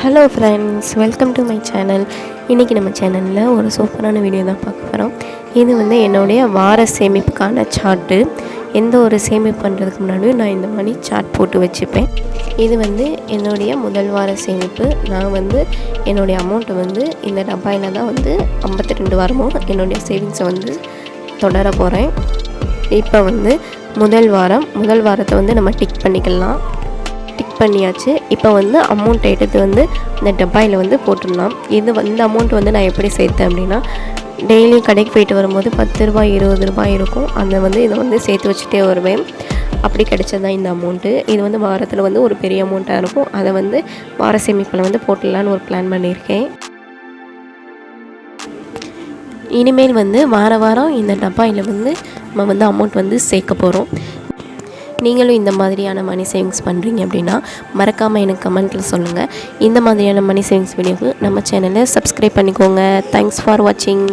Hello friends, welcome to my channel. இன்றைக்கி நம்ம சேனலில் ஒரு சூப்பரான வீடியோ தான் பார்க்க போகிறோம். இது வந்து என்னுடைய வார சேமிப்புக்கான சார்ட்டு. எந்த ஒரு சேமிப்பு பண்ணுறதுக்கு முன்னாடியும் நான் இந்த மாதிரி சார்ட் போட்டு வச்சுப்பேன். இது வந்து என்னுடைய முதல் வார சேமிப்பு. நான் வந்து என்னுடைய அமௌண்ட்டை வந்து இந்த டப்பாயில் தான் வந்து 52 வாரமும் என்னுடைய சேவிங்ஸை வந்து தொடர போகிறேன். இப்போ வந்து முதல் வாரத்தை வந்து நம்ம டிக் பண்ணிக்கலாம். பண்ணியாச்சு. இப்போ வந்து அமௌண்ட்டை எடுத்து வந்து இந்த டப்பாயில் வந்து போட்டுடலாம். இந்த அமௌண்ட் வந்து நான் எப்படி சேர்த்தேன் அப்படின்னா, டெய்லியும் கடைக்கு போயிட்டு வரும்போது 10 ரூபாய் 20 ரூபாய் இருக்கும். அதை வந்து இதை வந்து சேர்த்து வச்சுட்டே வருவேன். அப்படி கிடைச்சது தான் இந்த அமௌண்ட்டு. இது வந்து வாரத்தில் வந்து ஒரு பெரிய அமௌண்ட்டாக இருக்கும். அதை வந்து வார சேமிப்பில் வந்து போட்டுடலான்னு ஒரு பிளான் பண்ணியிருக்கேன். இனிமேல் வந்து வாரம் இந்த டப்பாயில் வந்து நம்ம வந்து அமௌண்ட் வந்து சேர்க்க போகிறோம். நீங்களும் இந்த மாதிரியான மணி சேவிங்ஸ் பண்ணுறீங்க அப்படின்னா மறக்காமல் எனக்கு கமெண்ட்டில் சொல்லுங்கள். இந்த மாதிரியான மணி சேவிங்ஸ் வீடியோக்கு நம்ம சேனலை சப்ஸ்கிரைப் பண்ணிக்கோங்க. தேங்க்ஸ் ஃபார் வாட்சிங்.